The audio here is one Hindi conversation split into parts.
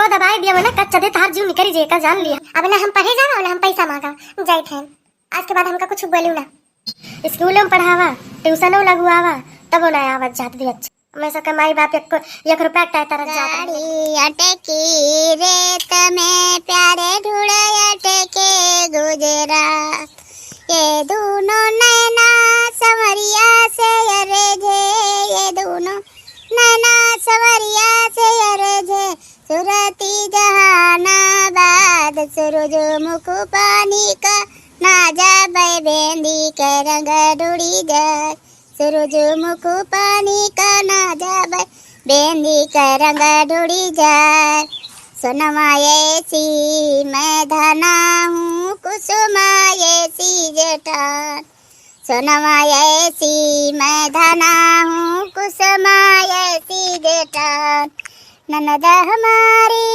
टटवा दबाई दिया ना कच्चा दे तार जीव निकल जे का जान लिया। अब ना हम पढ़े जावा ना हम पैसा मांगा जाई थे। आज के बाद हमका कुछ बोलू ना। स्कूल में पढ़ावा ट्यूशनों लगवावा तब ना आवत जात दी अच्छा। मैं सका माई बाप एक रुपया टाय तरह जात अटकी रेत में प्यारे ढूढ़े अटके गुजरात ये दोनों नैना सवरिया से अरेझे ये दोनों नैना सवरिया से अरेझे सुरती जहानाबाद सूरजमुख पानी का ना जाबे बेंदी के रंग डूड़ी जाए सूरजमुख पानी का ना जाबे बेंदी के रंग डूड़ी जाए सोनमाये सी मैं धना हूँ कुसुमाये सी जेठान सोनमाये सी मैं धना हूँ कुसुमाये सी जेठान ननद हमारी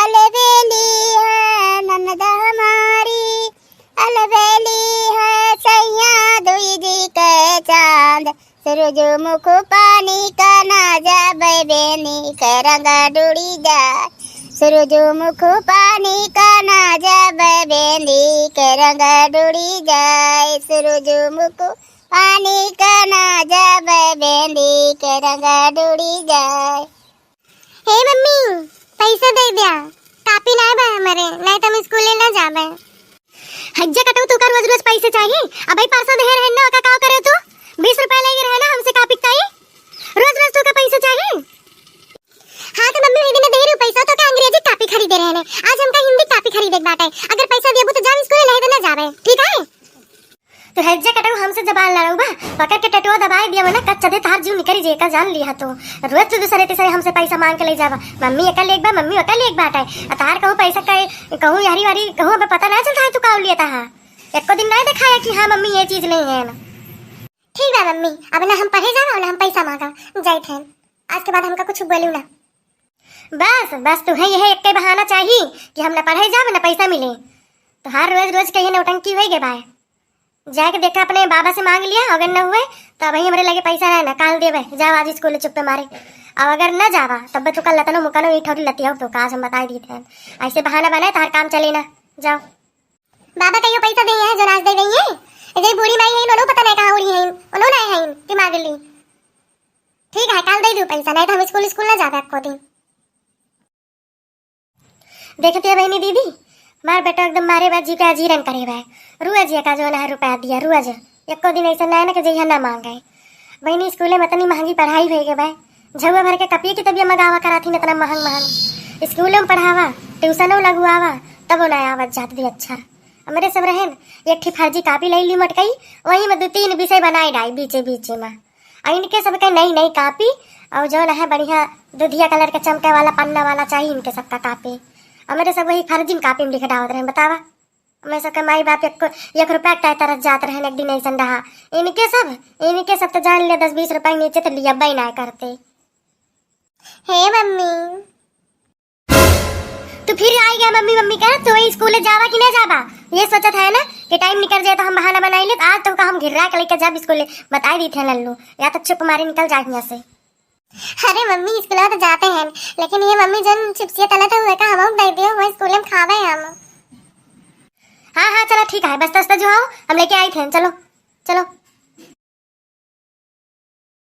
अलबेली है ननद हमारी अलबेली है सैया दुई जी के चांद सूरजमुख पानी का ना जाबे बेनी के रंग डूड़ी जाए सूरजमुख पानी का ना जाबे बेनी के रंग डूड़ी जाए सूरजमुख पानी का ना जाबे बेनी के रंग डूड़ी जाए। हे मम्मी पैसा दे दिया कापी ना बा हमारे नहीं तो हम स्कूल ना जाबे। हज्जा कटो तू का रोज रोज पैसे चाहिए अब भाई परसों देर है ना का का करे तू 20 रुपए लेके रहना हमसे कापी ताई रोज रोज तू का पैसा चाहिए। हाँ तो मम्मी एक दिन दे रही पैसा तो का अंग्रेजी कापी खरीदे रहने आज हमका हिंदी कापी खरीदे बाटे अगर पैसा देबो तो जा स्कूल नहीं तो ना जाबे ठीक है। तो हज्जा कटो हमसे जबान लड़ाऊ बा पकड़ के टटवा दबाई दिया ना कच्चा दे तार जीव निकल जे का जान लिया तो रोज तो दूसरे तीसरे हमसे पैसा मांग के ले जावा मम्मी एकल एक बा मम्मी एकल एक बात है तार कहूं पैसा कहूं यारी वारी कहूं अब पता ना चलता है तू का लिया था एक को दिन नहीं दिखाया कि हाँ मम्मी ये चीज नहीं है ना। ठीक है मम्मी अब ना हम पढ़े जावा ना हम पैसा मांगा जाई थे। आज के बाद हमका कुछ बोलू ना। बस बस तुम्हें यह एक बहाना चाहिए कि हम ना पढ़े जावे ना पैसा मिले तो हर रोज रोज कहीं नौटंकी हुई गे बाय जाके देखा अपने बाबा से मांग लिया अगर न हुए तो अभी हमारे लगे पैसा नहीं ना काल देवे जाओ आज स्कूल चुप पे मारे अब अगर न जावा तब तो कल लतनो मुकनो ई ठोरी लती हो तो आज हम बता दी थे ऐसे बहाना बनाए तार काम चले ना जाओ। बाबा कहियो पैसा दे है जो नाच दे गई है जे बूढ़ी माई है उन्होंने पता नहीं कहां उड़ी है उन्होंने है कि मांग ली। ठीक है कल दे दो पैसा नहीं तो हम स्कूल ना जावे आपको दिन। देखती है बहनी दीदी मार बेटा एकदम मारे बाद जी का जीरन करे भाई रुआ जी का जो ना रुपया दिया रुआ जी एक को दिन ऐसा ना है ना कि जइहा ना मांगे बहनी स्कूल में इतनी महंगी पढ़ाई हुई गए भाई झुआ भर के कपिए की तभी मंगावा करा थी इतना महंग स्कूल में पढ़ावा ट्यूशनों लगवावा तब ना आवत जात दी अच्छा मेरे सब रहे एक ठी फर्जी कापी ले ली मटकई वहीं में 2-3 विषय बनाई डाई बीचे बीचे में इनके सब का नई नई कापी और जो है बढ़िया दुधिया कलर के चमके वाला पन्ना वाला चाहिए इनके सबका कापी मेरे सब वही फर्जी कापी में लिख डावत रहे बतावा मैं सब माई बाप एक रुपया टाय तरह जात रहे एक दिन ऐसा रहा इनके सब तो जान ले 10-20 रुपए नीचे तो लिया ही ना करते। हे मम्मी तो फिर आई गया मम्मी मम्मी कह तो स्कूल जावा कि नहीं जावा ये सोचत है ना कि टाइम निकल जाए तो हम बहाना बनाई ले आज तो हम घिरा के लेके जब स्कूल बताई दी थे लल्लू या तो चुप मारे निकल जाए यहाँ से। अरे मम्मी स्कूल तो जाते हैं लेकिन ये मम्मी जन चिप्सिया तले तो हुए का हम दे दियो वही स्कूल में खावे हम। हाँ हाँ चलो ठीक है बस जो आओ हम लेके आई थे चलो चलो।